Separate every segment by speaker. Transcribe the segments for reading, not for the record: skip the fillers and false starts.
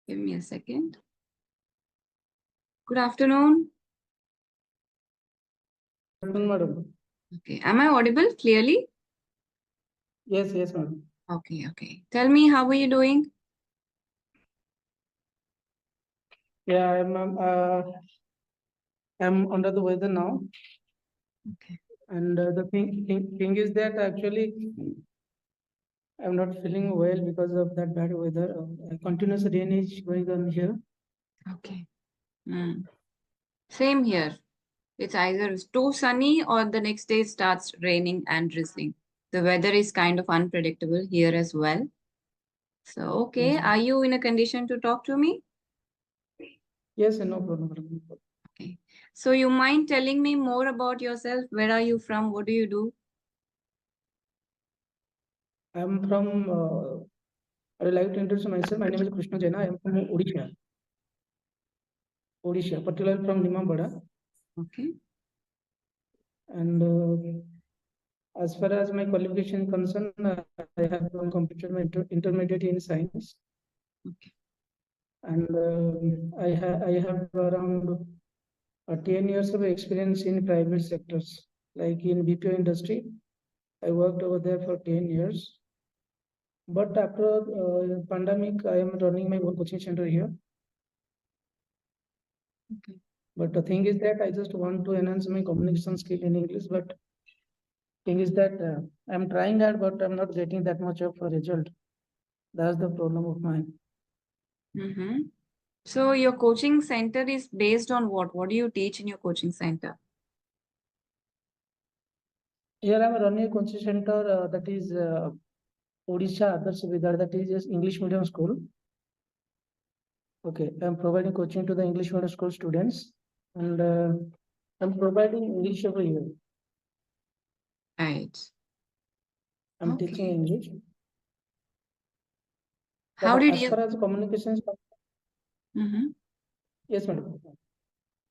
Speaker 1: Give me a second. Good afternoon.
Speaker 2: Good afternoon, madam.
Speaker 1: Okay. Am I audible clearly?
Speaker 2: Yes, madam.
Speaker 1: Okay. Tell me, how are you doing?
Speaker 2: Yeah, I'm under the weather now,
Speaker 1: Okay.
Speaker 2: and the thing is that actually I'm not feeling well because of that bad weather. Continuous rain is going on here.
Speaker 1: Okay. Same here. It's either too sunny or the next day it starts raining and drizzling. The weather is kind of unpredictable here as well. So, okay.
Speaker 2: Yes,
Speaker 1: Are you in a condition to talk to me?
Speaker 2: yes, no problem, madam.
Speaker 1: Okay. So, you mind telling me more about yourself? Where are you from? What do you do?
Speaker 2: I'm from. I would like to introduce myself. My name is Krishna Jaina. I am from Odisha, particularly from Nimambada.
Speaker 1: Okay.
Speaker 2: And as far as my qualification concerned, I have completed my intermediate in science.
Speaker 1: Okay.
Speaker 2: And I have around 10 years of experience in private sectors, like in BPO industry. I worked over there for 10 years. But after pandemic, I am running my own coaching center here.
Speaker 1: Okay.
Speaker 2: But the thing is that I just want to enhance my communication skill in English. But thing is that I'm trying that, but I'm not getting that much of a result. That's the problem of mine.
Speaker 1: Mm-hmm. So, your coaching center is based on what? What do you teach in your coaching center?
Speaker 2: Here I'm running a coaching center that is Odisha Others Vidar, that is English medium school. Okay, I'm providing coaching to the English medium school students, and I'm providing English every year.
Speaker 1: Right.
Speaker 2: I'm teaching
Speaker 1: Okay.
Speaker 2: English. But
Speaker 1: How did
Speaker 2: as
Speaker 1: you?
Speaker 2: far as communications,
Speaker 1: Mm-hmm.
Speaker 2: yes, madam.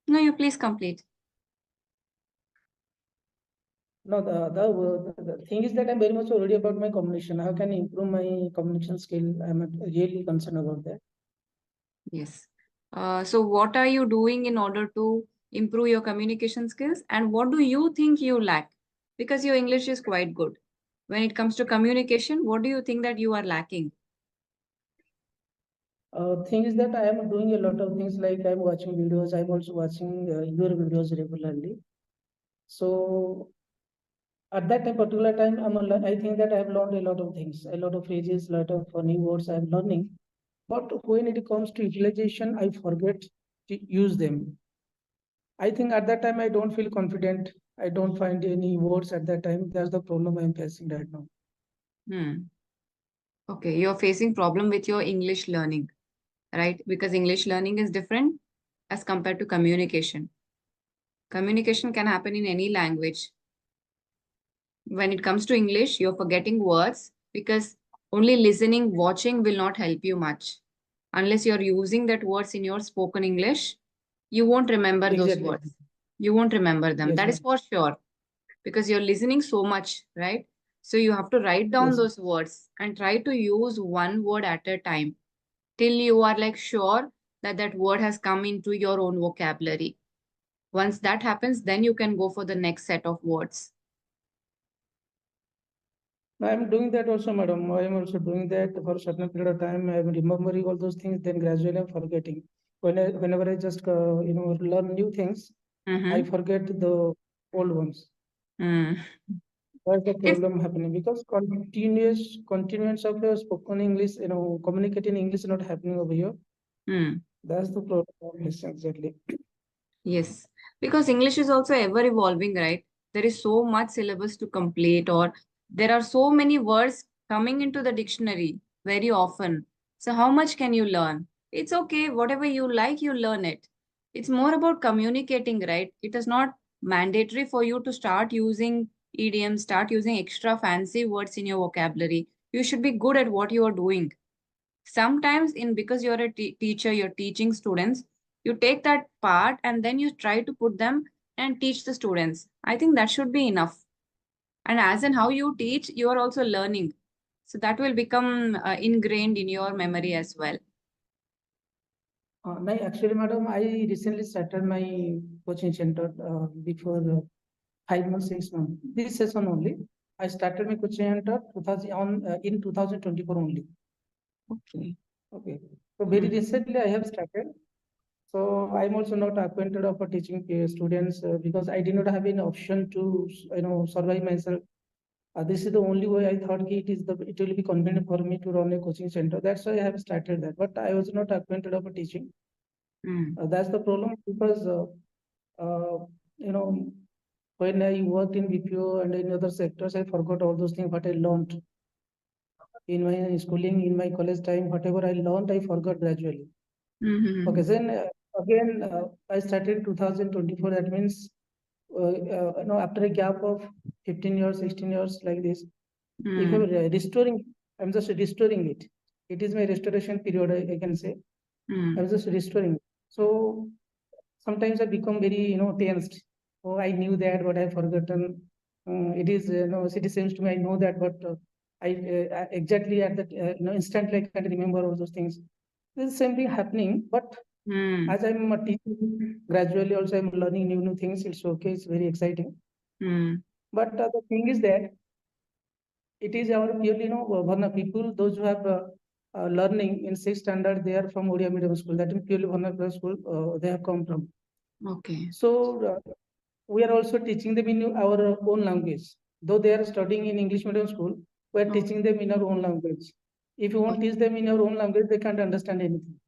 Speaker 1: No, you please complete.
Speaker 2: No, the thing is that I'm very much worried about my communication. How can I improve my communication skill? I'm really concerned about that.
Speaker 1: Yes. So, what are you doing in order to improve your communication skills? And what do you think you lack? Because your English is quite good. When it comes to communication, what do you think that you are lacking?
Speaker 2: Thing is that I am doing a lot of things, like I'm watching videos. I'm also watching your videos regularly. So at that time, particular time, I think that I have learned a lot of things, a lot of phrases, a lot of new words I'm learning. But when it comes to utilization, I forget to use them. I think at that time I don't feel confident. I don't find any words at that time. That's the problem I'm facing right now.
Speaker 1: Hmm. Okay, you're facing problem with your English learning, right? Because English learning is different as compared to communication. Communication can happen in any language. When it comes to English, you're forgetting words because only listening, watching will not help you much. Unless you're using that words in your spoken English, you won't remember those
Speaker 2: Exactly.
Speaker 1: words. You won't remember them.
Speaker 2: Yes,
Speaker 1: That is
Speaker 2: ma'am.
Speaker 1: for sure because you're listening so much, right? So you have to write down
Speaker 2: Yes.
Speaker 1: those words and try to use one word at a time till you are like sure that that word has come into your own vocabulary. Once that happens, then you can go for the next set of words.
Speaker 2: I'm doing that also, madam. I am also doing that for a certain period of time. I'm remembering all those things, then gradually I'm forgetting. Whenever I just learn new things, I
Speaker 1: Mm-hmm.
Speaker 2: forget the old ones.
Speaker 1: Mm.
Speaker 2: That's the
Speaker 1: It's
Speaker 2: problem happening because continuance of your spoken English, communicating English is not happening over here.
Speaker 1: mm.
Speaker 2: That's the problem. Yes, exactly.
Speaker 1: Yes, because English is also ever evolving, right? There is so much syllabus to complete, or there are so many words coming into the dictionary very often. So, how much can you learn? It's okay, whatever you like, you learn it. It's more about communicating, right? It is not mandatory for you to start using idioms, start using extra fancy words in your vocabulary. You should be good at what you are doing. Sometimes in because you're a teacher, you're teaching students, you take that part and then you try to put them and teach the students. I think that should be enough. And as in how you teach, you are also learning, so that will become ingrained in your memory as well.
Speaker 2: Actually, madam, I recently started my coaching center before 5 months, 6 months. This session only. I started my coaching center 2000 in 2024 only.
Speaker 1: Okay.
Speaker 2: Okay. So very
Speaker 1: Mm.
Speaker 2: recently I have started. So I'm also not acquainted of teaching students because I did not have any option to survive myself. This is the only way I thought it will be convenient for me to run a coaching center. That's why I have started that. But I was not acquainted of teaching.
Speaker 1: Mm.
Speaker 2: That's the problem because uh, you know when I worked in BPO and in other sectors, I forgot all those things what I learned in my schooling, in my college time. Whatever I learned, I forgot gradually. Okay,
Speaker 1: Mm-hmm.
Speaker 2: then again, I started 2024. That means, after a gap of 15 years, 16 years like this, if I'm
Speaker 1: Mm.
Speaker 2: restoring, I'm just restoring it. It is my restoration period, I can say. I'm
Speaker 1: Mm.
Speaker 2: just restoring. So sometimes I become very, tensed. Oh, I knew that, but I've forgotten. It is, it seems to me I know that, but I exactly at that, instantly I can't remember all those things. This is same thing happening, but
Speaker 1: Mm.
Speaker 2: as I'm teaching gradually, also I'm learning new things. It's okay. It's very exciting.
Speaker 1: Mm.
Speaker 2: But the thing is that it is our purely, Varna people, those who have learning in sixth standard, they are from Odia medium school. That is purely Varna school. They have come from.
Speaker 1: Okay.
Speaker 2: So we are also teaching them in our own language. Though they are studying in English medium school, we are
Speaker 1: Oh.
Speaker 2: teaching them in our own language. If you
Speaker 1: Oh.
Speaker 2: won't teach them in your own language, they can't understand anything.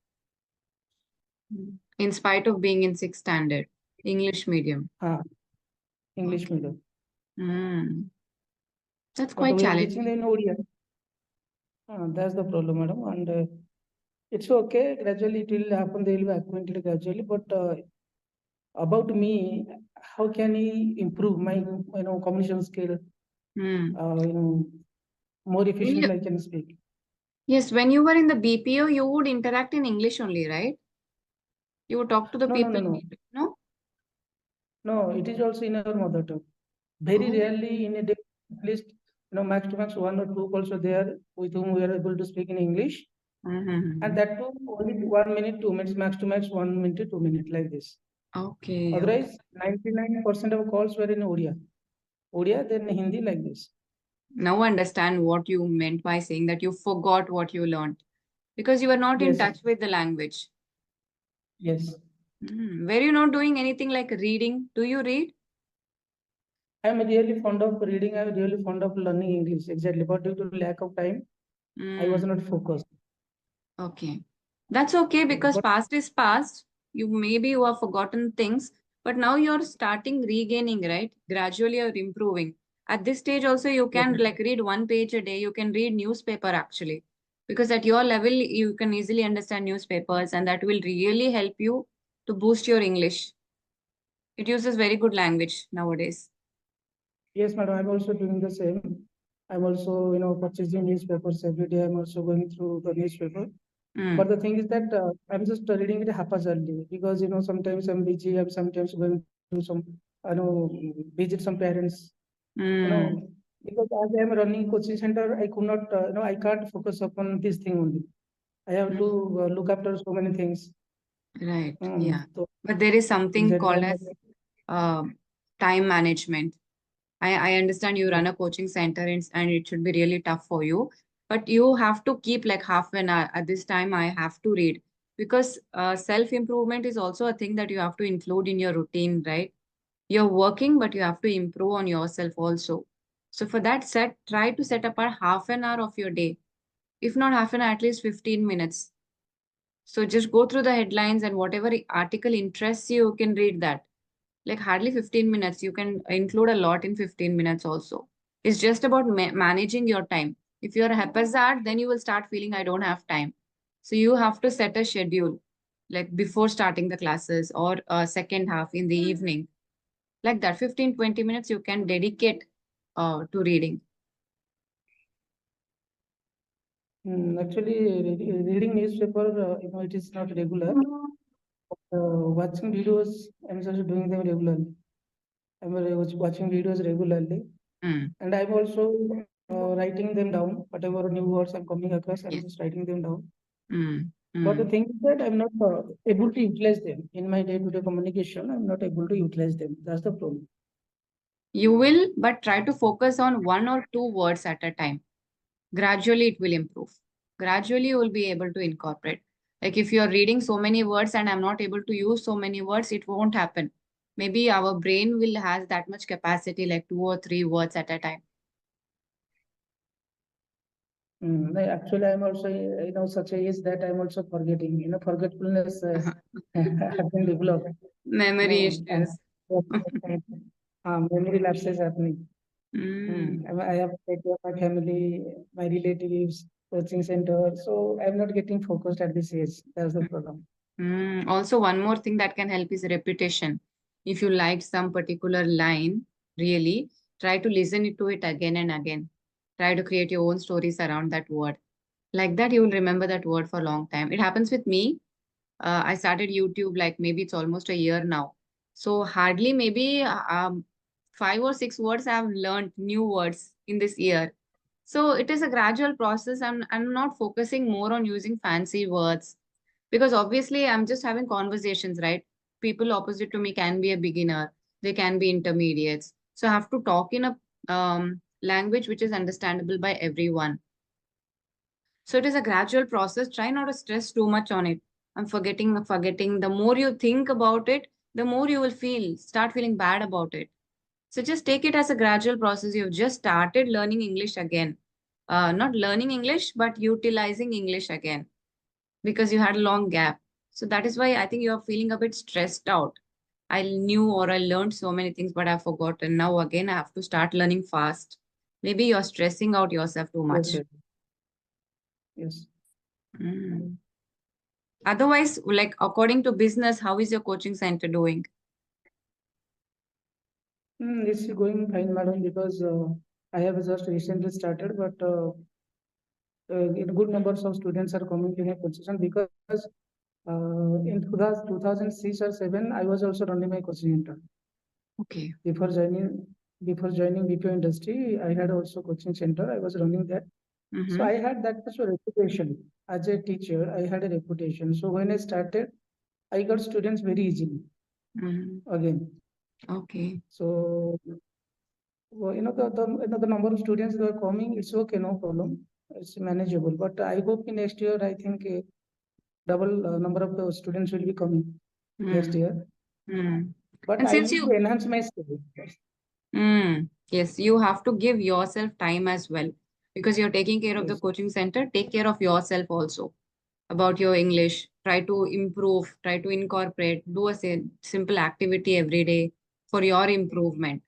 Speaker 1: Mm. In spite of being in sixth standard, English medium.
Speaker 2: Ah, English
Speaker 1: Okay.
Speaker 2: medium.
Speaker 1: Mm. That's
Speaker 2: But
Speaker 1: quite
Speaker 2: we are teaching
Speaker 1: challenging.
Speaker 2: them in Odia. That's the problem, madam. And it's okay. Gradually, it will happen. They will be acquainted gradually. But about me, how can he improve my, communication skill?
Speaker 1: Mm.
Speaker 2: Uh, you know, more
Speaker 1: When you,
Speaker 2: efficiently I can speak.
Speaker 1: yes, when you were in the BPO, you would interact in English only, right? You would talk to the
Speaker 2: No, no,
Speaker 1: people
Speaker 2: no,
Speaker 1: in
Speaker 2: no.
Speaker 1: English, no?
Speaker 2: No, it is also in our mother tongue. Very
Speaker 1: Oh.
Speaker 2: rarely in a day, at least, max to max one or two calls are there with whom we are able to speak in English. And
Speaker 1: Mm-hmm.
Speaker 2: that too only 1 minute, 2 minutes, max to max 1 minute, 2 minutes like this.
Speaker 1: Okay, okay.
Speaker 2: Otherwise, 99% of calls were in Odia. Odia, then Hindi like this.
Speaker 1: Now I understand what you meant by saying that you forgot what you learned because you were not in
Speaker 2: Yes,
Speaker 1: touch with the language.
Speaker 2: yes.
Speaker 1: Were you not doing anything like reading? Do you read?
Speaker 2: I'm really fond of reading. I'm really fond of learning English. Exactly. But due to lack of time, I was
Speaker 1: Mm,
Speaker 2: not focused.
Speaker 1: okay. That's okay because
Speaker 2: But
Speaker 1: past is past. You have forgotten things, but now you're starting regaining, right? Gradually you're improving. At this stage also you
Speaker 2: yes,
Speaker 1: can like read one page a day. You can read newspaper actually. Because at your level you can easily understand newspapers and that will really help you to boost your English. It uses very good language nowadays.
Speaker 2: yes, madam. I'm also doing the same. I'm also, purchasing newspapers every day. I'm also going through the newspaper. But
Speaker 1: Mm,
Speaker 2: the thing is that I'm just reading it haphazardly because sometimes I'm busy. I'm sometimes going through some, visit some parents. You know,
Speaker 1: mm,
Speaker 2: because as I am running coaching center, I could not, I can't focus upon this thing only. I have to
Speaker 1: mm.
Speaker 2: look after so many things.
Speaker 1: Right. Yeah.
Speaker 2: So
Speaker 1: But there is something
Speaker 2: exactly,
Speaker 1: called as uh, time management. I understand you run a coaching center and it should be really tough for you, but you have to keep like half an hour. At this time, I have to read because self-improvement is also a thing that you have to include in your routine, right? You're working, but you have to improve on yourself also. So for that try to set apart half an hour of your day. If not half an hour, at least 15 minutes. So just go through the headlines and whatever article interests you, you can read that like hardly 15 minutes. You can include a lot in 15 minutes also. It's just about managing your time. If you're a haphazard, then you will start feeling I don't have time. So you have to set a schedule like before starting the classes or a second half in the evening. Like that 15-20 minutes you can dedicate to reading.
Speaker 2: actually reading newspaper, it is not regular. Watching videos, I'm just doing them regularly. I'm watching videos regularly,
Speaker 1: Mm,
Speaker 2: and I'm also writing them down. Whatever new words I'm coming across, I'm
Speaker 1: yes.
Speaker 2: just writing them down.
Speaker 1: Mm.
Speaker 2: But the
Speaker 1: Mm.
Speaker 2: thing is that I'm not able to utilize them in my day-to-day communication. I'm not able to utilize them. That's the problem.
Speaker 1: You will, but try to focus on one or two words at a time. Gradually, it will improve. Gradually, you will be able to incorporate. Like if you are reading so many words and I'm not able to use so many words, it won't happen. Maybe our brain will has that much capacity, like two or three words at a time.
Speaker 2: Actually, I'm also, such a age that I'm also forgetting. Forgetfulness has been developed.
Speaker 1: Memory
Speaker 2: And
Speaker 1: issues.
Speaker 2: memory lapses happening.
Speaker 1: Mm.
Speaker 2: I have to take care of my family, my relatives, coaching center. So I'm not getting focused at this age. That's the problem.
Speaker 1: Also, one more thing that can help is repetition. If you liked some particular line, really, try to listen to it again and again. Try to create your own stories around that word. Like that, you will remember that word for a long time. It happens with me. I started YouTube like maybe it's almost a year now. So hardly maybe 5 or 6 words I've learned new words in this year. So it is a gradual process. I'm not focusing more on using fancy words because obviously I'm just having conversations, right? People opposite to me can be a beginner, they can be intermediates. So I have to talk in a language which is understandable by everyone. So it is a gradual process. Try not to stress too much on it. I'm forgetting. The more you think about it, the more you will start feeling bad about it. So just take it as a gradual process. You've just started learning English again. Not learning English, but utilizing English again because you had a long gap. So that is why I think you are feeling a bit stressed out. I knew or I learned so many things, but I've forgotten. Now again, I have to start learning fast. Maybe you're stressing out yourself too
Speaker 2: Yes,
Speaker 1: much.
Speaker 2: yes, yes.
Speaker 1: Mm. Otherwise, like according to business, how is your coaching center doing?
Speaker 2: It's going fine, madam, because I have just recently started, but in good numbers of students are coming to my position because in 2006 or 7, I was also running my coaching center.
Speaker 1: Okay.
Speaker 2: Before joining before joining BPO industry, I had also coaching center. I was running that. So
Speaker 1: Mm-hmm.
Speaker 2: I had that much of reputation as a teacher. I had a reputation. So when I started, I got students very easily
Speaker 1: Mm-hmm.
Speaker 2: again.
Speaker 1: Okay.
Speaker 2: So the number of students that are coming, it's okay, no problem. It's manageable. But I hope in next year, I think double number of students will be coming next
Speaker 1: Mm.
Speaker 2: year.
Speaker 1: Mm.
Speaker 2: But
Speaker 1: And
Speaker 2: I
Speaker 1: since
Speaker 2: need to
Speaker 1: you,
Speaker 2: enhance my skill.
Speaker 1: yes, you have to give yourself time as well because you're taking care of the
Speaker 2: Yes,
Speaker 1: coaching center. Take care of yourself also about your English. Try to improve, try to incorporate, do a simple activity every day for your improvement.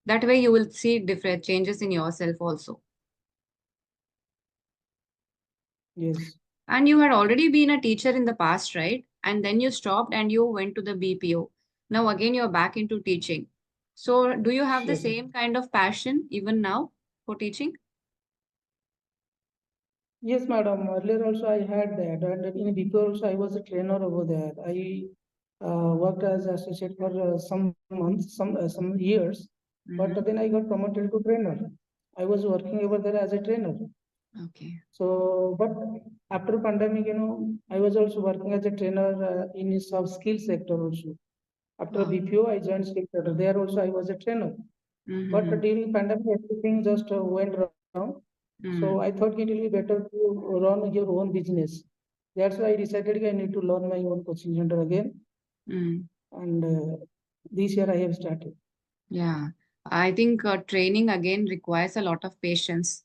Speaker 1: That way, you will see different changes in yourself also.
Speaker 2: yes,
Speaker 1: And you had already been a teacher in the past, right? And then you stopped and you went to the BPO. Now again you're back into teaching. So do you have the
Speaker 2: yes.
Speaker 1: same kind of passion even now for teaching?
Speaker 2: Yes, madam. Earlier also I had that, and in before also I was a trainer over there. I worked as associate for some months, some years, but
Speaker 1: Hmm.
Speaker 2: then I got promoted to trainer. I was working over there as a trainer.
Speaker 1: Okay.
Speaker 2: So, but after pandemic, I was also working as a trainer in soft skill sector also. After
Speaker 1: Wow.
Speaker 2: BPO, I joined skill sector. There also I was a trainer. But
Speaker 1: Mm-hmm.
Speaker 2: during pandemic, everything just went wrong. So I thought it will be better to run your own business. That's why I decided I need to learn my own coaching center again.
Speaker 1: Mm.
Speaker 2: And this year I have started.
Speaker 1: Yeah. I think training again requires a lot of patience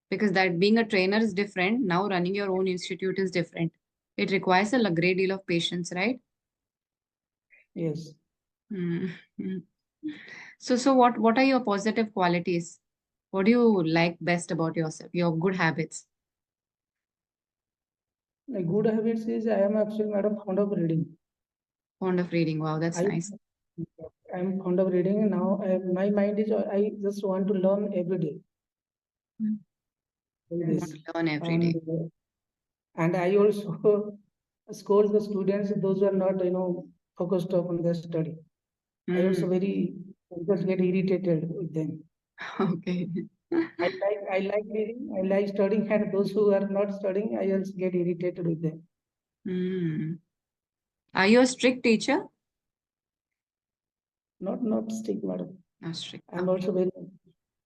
Speaker 1: because that being a trainer is different. Now running your own institute is different. It requires a great deal of patience, right?
Speaker 2: Yes.
Speaker 1: Mm. So what are your positive qualities? What do you like best about yourself? Your good habits.
Speaker 2: My good habits is I am actually madam fond of reading.
Speaker 1: Fond of reading. Wow, that's
Speaker 2: I
Speaker 1: nice.
Speaker 2: am fond of reading now. My mind is I just want to learn every day.
Speaker 1: Mm.
Speaker 2: Like
Speaker 1: You want
Speaker 2: this.
Speaker 1: to learn every
Speaker 2: And
Speaker 1: day.
Speaker 2: I also scold the students those who are not focused on their study. I also
Speaker 1: Mm.
Speaker 2: very just get irritated with them.
Speaker 1: Okay.
Speaker 2: I like reading, I like studying, and those who are not studying, I also get irritated with them.
Speaker 1: Hmm. Are you a strict teacher?
Speaker 2: Not strict, madam.
Speaker 1: Not strict.
Speaker 2: I'm
Speaker 1: Okay.
Speaker 2: also very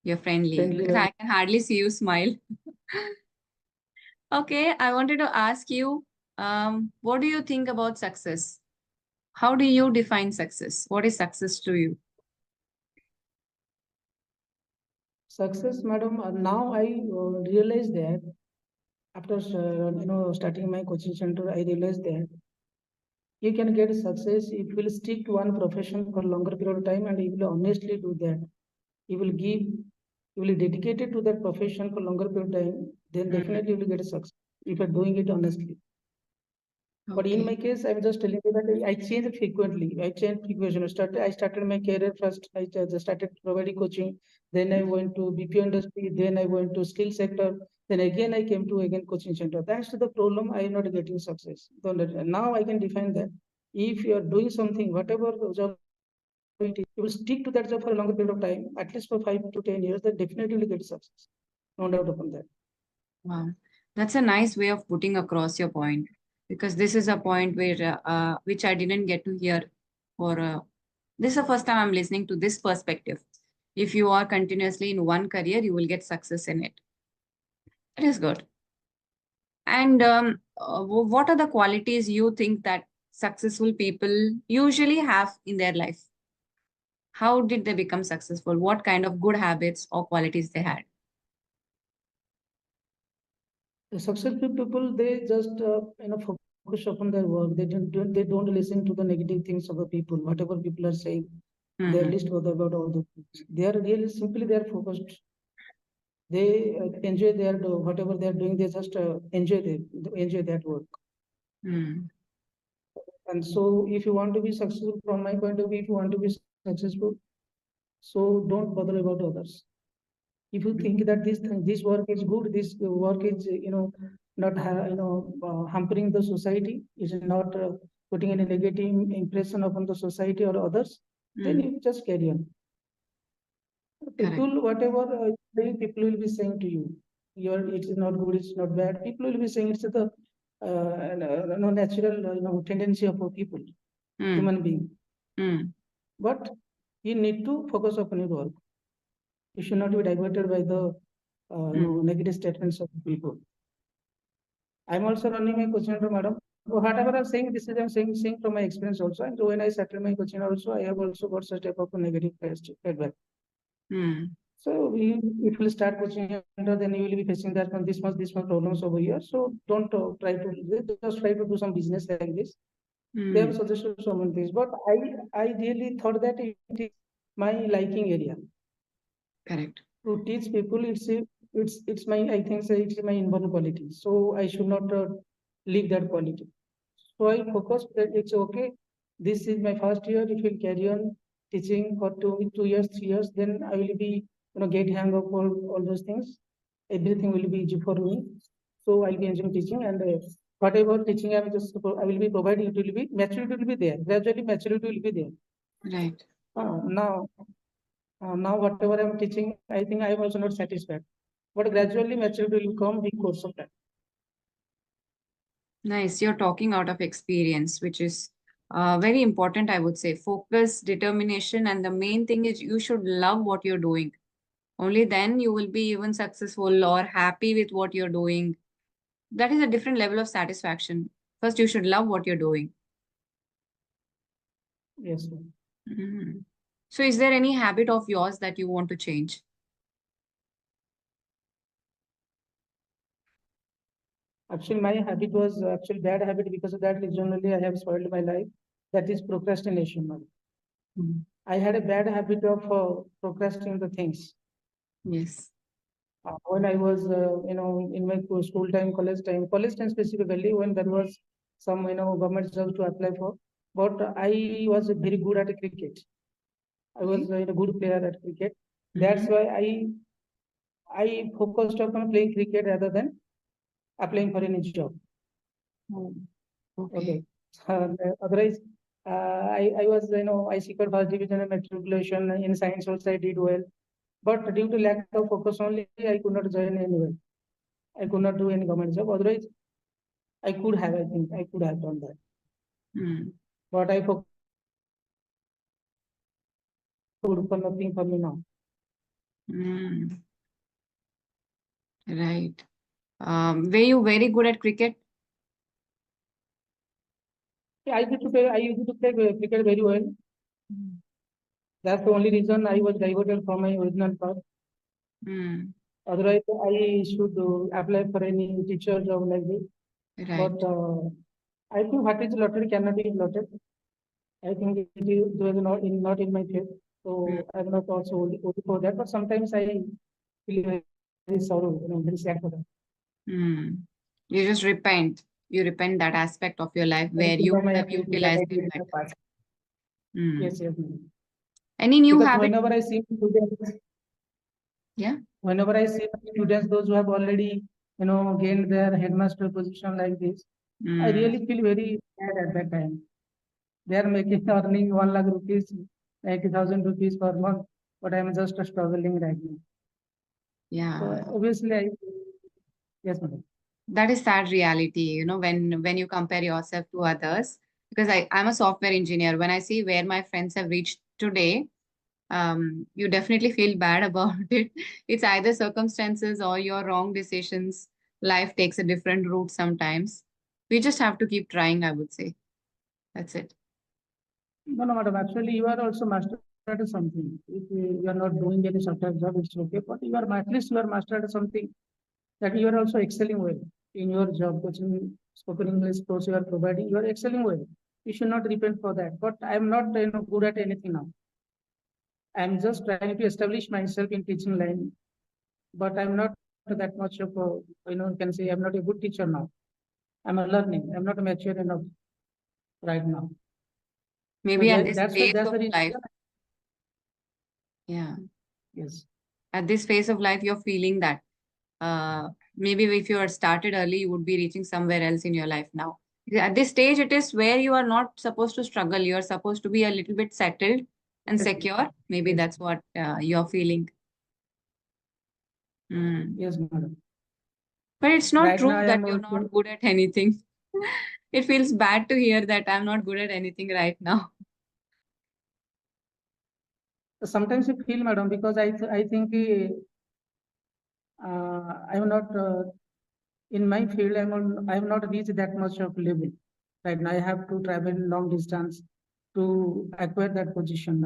Speaker 1: You're friendly
Speaker 2: friendly.
Speaker 1: because I can hardly see you smile. Okay, I wanted to ask you, what do you think about success? How do you define success? What is success to you?
Speaker 2: Success, madam. Now I realize that after starting my coaching center, I realized that you can get success if you will stick to one profession for longer period of time and you will honestly do that. You will give, you will dedicate it to that profession for longer period of time, then
Speaker 1: Mm,
Speaker 2: definitely you will get success if you're doing it honestly. But in
Speaker 1: okay.
Speaker 2: my case, I'm just telling you that I change frequently. I change frequently. I started my career first. I just started providing coaching. Then I went to BPO industry. Then I went to skill sector. Then again I came to again coaching center. That's the problem. I am not getting success. Now I can define that if you are doing something, whatever job it is, you will stick to that job for a longer period of time, at least for 5 to 10 years. Then definitely will get success. No doubt upon that.
Speaker 1: Wow. That's a nice way of putting across your point because this is a point where which I didn't get to hear for this is the first time I'm listening to this perspective. If you are continuously in one career, you will get success in it. It is good. And what are the qualities you think that successful people usually have in their life? How did they become successful? What kind of good habits or qualities they had?
Speaker 2: The successful people, they just focus upon their work. They don't listen to the negative things of the people. Whatever people are saying, they are
Speaker 1: Hmm.
Speaker 2: least bothered about all those things. They are really simply they are focused. They enjoy their whatever they are doing. They just enjoy that work.
Speaker 1: Hmm.
Speaker 2: And so, if you want to be successful, from my point of view, if you want to be successful, so don't bother about others. If you think that this work is good, this work is not hampering the society, is not putting any negative impression upon the society or others, then
Speaker 1: Hmm.
Speaker 2: you just carry on.
Speaker 1: Correct.
Speaker 2: People, whatever people will be saying to you, your it is not good, it's not bad. People will be saying it's the natural tendency of people,
Speaker 1: Hmm.
Speaker 2: human being.
Speaker 1: Hmm.
Speaker 2: But you need to focus upon your work. You should not be diverted by the
Speaker 1: Hmm.
Speaker 2: negative statements of people. I'm also running a coaching center, madam. So whatever I'm saying, this is I'm saying from my experience also. And so when I started my coaching also, I have also got such type of a negative feedback.
Speaker 1: Hmm.
Speaker 2: So if you start coaching center, then you will be facing that one, this much problems over here. So don't try to just try to do some business like this. They have
Speaker 1: Hmm.
Speaker 2: suggested so many things, but I really thought that it is my liking area.
Speaker 1: Correct.
Speaker 2: To teach people, it's my, I think so it's my inborn quality, so I should not leave that quality. So I focus that it's okay, this is my first year. If you carry on teaching for 2 years 3 years, then I will be get hang of all those things. Everything will be easy for me, so I'll be enjoying teaching. And whatever teaching I will be providing, it will be maturity will be there, gradually maturity will be there.
Speaker 1: Right.
Speaker 2: Now whatever I'm teaching, I think I am also not satisfied. But gradually maturity will come in course of time.
Speaker 1: Nice. You're talking out of experience, which is very important, I would say. Focus, determination, and the main thing is you should love what you're doing. Only then you will be even successful or happy with what you're doing. That is a different level of satisfaction. First, you should love what you're doing.
Speaker 2: Yes, ma'am.
Speaker 1: Mhm. So, is there any habit of yours that you want to change?
Speaker 2: Actually, my habit was actually bad habit. Because of that, generally I have spoiled my life. That is procrastination, ma'am.
Speaker 1: Mhm.
Speaker 2: I had a bad habit of procrastinating the things.
Speaker 1: Yes.
Speaker 2: When I was, in my school time, college time specifically, when there was some, government jobs to apply for. But I was very good at cricket. I
Speaker 1: Okay.
Speaker 2: was a good player at cricket. That's
Speaker 1: Mm-hmm.
Speaker 2: why I focused upon playing cricket rather than applying for any job.
Speaker 1: Oh,
Speaker 2: Okay.
Speaker 1: okay.
Speaker 2: Otherwise, I was, I secured first division in matriculation in science also I did well. But due to lack of focus only, I could not join anywhere. I could not do any government job. Otherwise, I could have, I think, I could have done that.
Speaker 1: Mm.
Speaker 2: But I focused on my studies. Food for nothing for me now.
Speaker 1: Mm. Right. Were you very good at cricket?
Speaker 2: Yeah, I used to play cricket very well.
Speaker 1: Mm.
Speaker 2: That's the only reason I was diverted from my original path.
Speaker 1: Mm.
Speaker 2: Otherwise, I should apply for any teacher job like this. But
Speaker 1: Right.
Speaker 2: I think what is lottery cannot be lottered. I think it was not in my faith.
Speaker 1: Mm.
Speaker 2: So I'm not also only for that. But sometimes I feel very sorrow, very sad for that.
Speaker 1: Mm. You just repent. You repent that aspect of your life
Speaker 2: I
Speaker 1: where
Speaker 2: think
Speaker 1: you
Speaker 2: of
Speaker 1: could
Speaker 2: my
Speaker 1: have
Speaker 2: activity that
Speaker 1: utilized
Speaker 2: I
Speaker 1: it
Speaker 2: did in the
Speaker 1: better.
Speaker 2: past.
Speaker 1: Mm.
Speaker 2: Yes, yes. Ma'am.
Speaker 1: Any new
Speaker 2: Because
Speaker 1: habit? Yeah.
Speaker 2: whenever I see students, those who have already, gained their headmaster position like this, I
Speaker 1: Mm.
Speaker 2: really feel very sad at that time. They are making earning 1 lakh rupees, 90,000 rupees per month, but I am just struggling right now.
Speaker 1: Yeah.
Speaker 2: So obviously, yes, madam.
Speaker 1: That is sad reality, when you compare yourself to others. Because I'm a software engineer. When I see where my friends have reached today, you definitely feel bad about it. It's either circumstances or your wrong decisions. Life takes a different route sometimes. We just have to keep trying, I would say. That's it.
Speaker 2: No, no, madam. Actually, you are also master at something. If you are not doing any software job, it's okay. But at least you are master at something that you are also excelling well in your job, coaching, spoken English course you are providing. You are excelling well. You should not repent for that. But I am not, good at anything now. I am just trying to establish myself in teaching line. But I'm not that much of a, you can say I'm not a good teacher now. I'm a learning. I'm not mature enough right now. So
Speaker 1: Maybe at this
Speaker 2: that's why
Speaker 1: phase
Speaker 2: that's
Speaker 1: of
Speaker 2: the reason.
Speaker 1: life, yeah,
Speaker 2: Yes.
Speaker 1: at this phase of life, you're feeling that. Maybe if you had started early, you would be reaching somewhere else in your life now. At this stage, it is where you are not supposed to struggle. You are supposed to be a little bit settled and
Speaker 2: Yes.
Speaker 1: secure. Maybe
Speaker 2: Yes.
Speaker 1: that's what you're feeling. Mm.
Speaker 2: Yes, madam.
Speaker 1: But it's not
Speaker 2: Right now,
Speaker 1: true
Speaker 2: I
Speaker 1: that
Speaker 2: am
Speaker 1: you're
Speaker 2: also.
Speaker 1: not good at anything. It feels bad to hear that I'm not good at anything right now.
Speaker 2: Sometimes I feel, madam, because I think I'm not in my field. I have not reached that much of level. Right now, I have to travel long distance to acquire that position.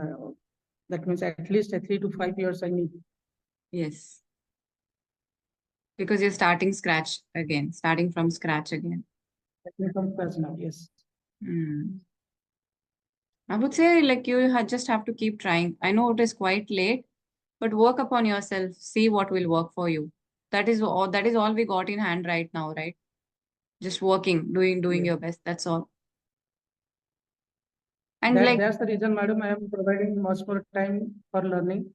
Speaker 2: That means at least 3 to 5 years I need.
Speaker 1: Yes, because you're starting scratch again, starting from scratch again.
Speaker 2: From class now. Yes.
Speaker 1: Mm. I would say like just have to keep trying. I know it is quite late, but work upon yourself. See what will work for you. That is all we got in hand right now, right? Just working, doing
Speaker 2: Yes.
Speaker 1: your best. That's all. And like,
Speaker 2: That's the reason, madam. I am providing much more time for learning.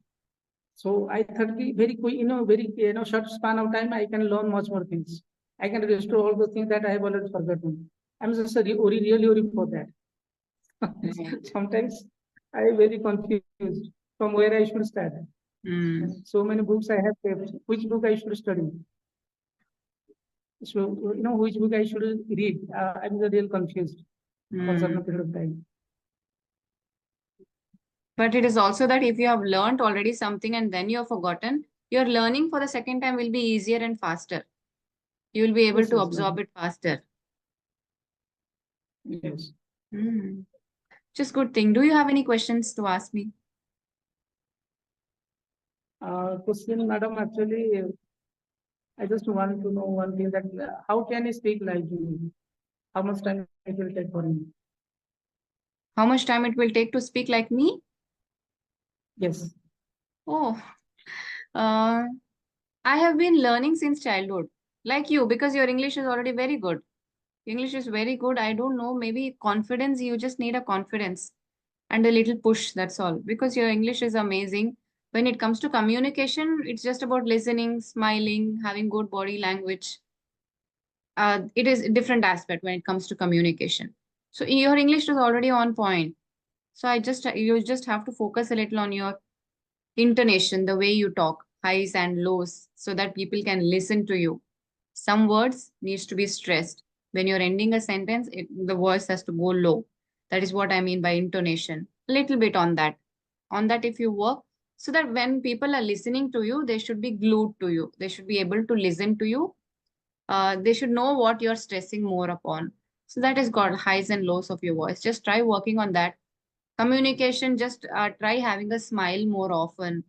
Speaker 2: So I thought very quick, very short span of time, I can learn much more things. I can restore all the things that I have already forgotten. I'm just really worried for that.
Speaker 1: right.
Speaker 2: Sometimes I am very confused from where I should start.
Speaker 1: Mm,
Speaker 2: So many books I have kept. Which book I should study? So which book I should read? I'm real confused for
Speaker 1: mm.
Speaker 2: certain period of time.
Speaker 1: But it is also that if you have learned already something and then you have forgotten, your learning for the second time will be easier and faster. You will be able
Speaker 2: Yes,
Speaker 1: to
Speaker 2: yes,
Speaker 1: absorb
Speaker 2: madam.
Speaker 1: it faster.
Speaker 2: Yes.
Speaker 1: Mm. Just good thing. Do you have any questions to ask me?
Speaker 2: Question, madam. Actually, I just want to know one thing that how can I speak like you? How much time it will take for me?
Speaker 1: How much time it will take to speak like me?
Speaker 2: Yes.
Speaker 1: Oh, uh, I have been learning since childhood, like you, because your English is already very good. English is very good. I don't know, maybe confidence. You just need a confidence and a little push. That's all. Because your English is amazing. When it comes to communication, it's just about listening, smiling, having good body language. It is a different aspect when it comes to communication. So your English is already on point. So you just have to focus a little on your intonation, the way you talk, highs and lows, so that people can listen to you. Some words needs to be stressed. When you're ending a sentence, the voice has to go low. That is what I mean by intonation. A little bit on that. On that, if you work, so that when people are listening to you, they should be glued to you. They should be able to listen to you. They should know what you're stressing more upon. So that is got highs and lows of your voice. Just try working on that. Communication, just try having a smile more often.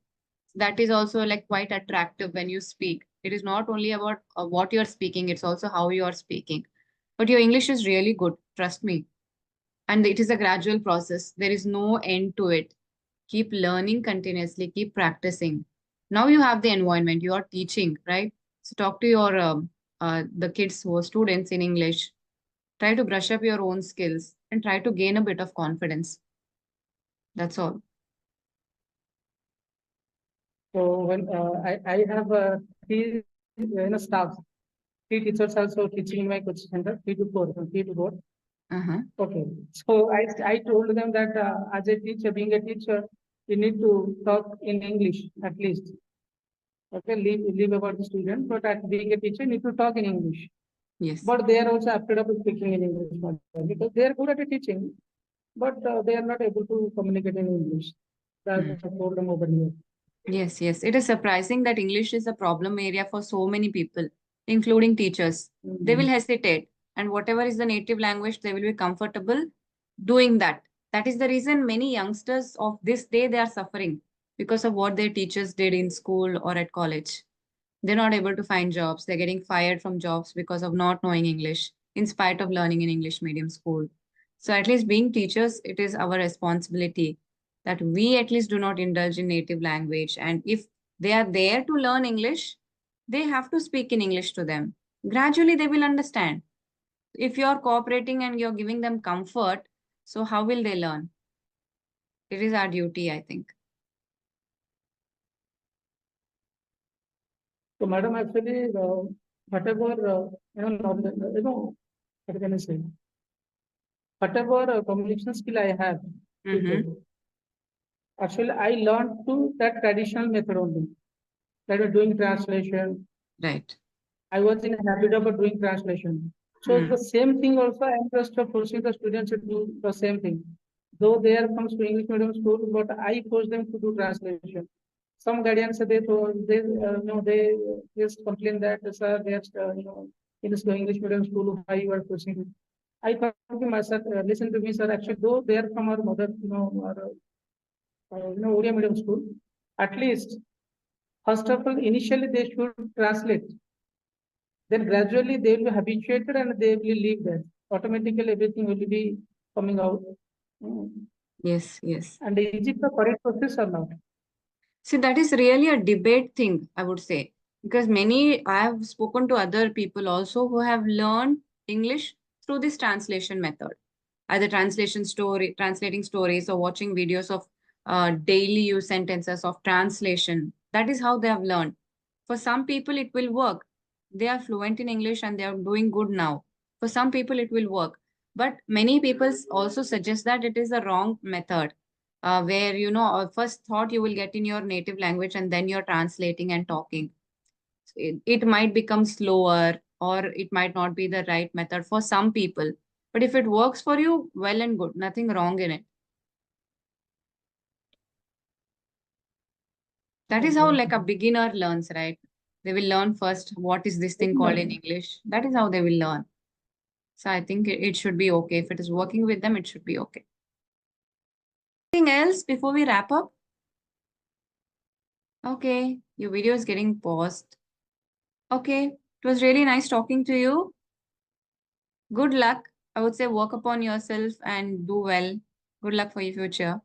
Speaker 1: That is also like quite attractive when you speak. It is not only about what you're speaking, it's also how you are speaking. But your English is really good, trust me. And it is a gradual process. There is no end to it. Keep learning continuously, keep practicing. Now you have the environment, you are teaching, right? So talk to your the kids who are students in English. Try to brush up your own skills and try to gain a bit of confidence. That's all.
Speaker 2: So when I have three staffs, three teachers also teaching in my coaching center, three to four.
Speaker 1: Uh-huh.
Speaker 2: Okay. So I told them that as a teacher, being a teacher, you need to talk in English at least. Okay, leave about the student, but at being a teacher, you need to talk in English.
Speaker 1: Yes.
Speaker 2: But they are also afraid of speaking in English because they are good at teaching, but they are not able to communicate in English. That's
Speaker 1: Hmm.
Speaker 2: the problem over here.
Speaker 1: Yes, yes. It is surprising that English is a problem area for so many people, including teachers. They will hesitate, and whatever is the native language, they will be comfortable doing that. That is the reason many youngsters of this day they are suffering because of what their teachers did in school or at college. They're not able to find jobs. They're getting fired from jobs because of not knowing English, in spite of learning in English medium school. So, at least being teachers, it is our responsibility that we at least do not indulge in native language. And if they are there to learn English, they have to speak in English to them. Gradually, they will understand. If you're cooperating and you're giving them comfort, so how will they learn? It is our duty, I think.
Speaker 2: So, madam, actually, whatever what can I say? Whatever communication skill I have,
Speaker 1: Mm-hmm.
Speaker 2: actually, I learned to that traditional method only. That was doing translation.
Speaker 1: Right.
Speaker 2: I was in a habit of doing translation. So
Speaker 1: Mm.
Speaker 2: the same thing also, I am just forcing the students to do the same thing. Though they are from English medium school, but I force them to do translation. Some guardians they just complain that sir they are in this English medium school why you are forcing. I thought to myself, listen to me, sir. Actually, though they are from our mother, our Odia medium school, at least first of all, initially they should translate. Then gradually they will be habituated and they will leave that. Automatically everything will be coming out. Mm.
Speaker 1: Yes, yes.
Speaker 2: And is it the correct process or not?
Speaker 1: See, that is really a debate thing, I would say, because I have spoken to other people also who have learned English through this translation method, either translating stories or watching videos of daily use sentences of translation. That is how they have learned. For some people, it will work. They are fluent in English and they are doing good now. For some people, it will work. But many people also suggest that it is a wrong method where first thought you will get in your native language and then you're translating and talking. It might become slower or it might not be the right method for some people, but if it works for you, well and good, nothing wrong in it. That is how
Speaker 2: Okay.
Speaker 1: like a beginner learns, right? They will learn first what is this thing called in English. That is how they will learn. So I think it should be okay. If it is working with them, it should be okay. Anything else before we wrap up? Okay, your video is getting paused. Okay, it was really nice talking to you. Good luck. I would say work upon yourself and do well. Good luck for your future.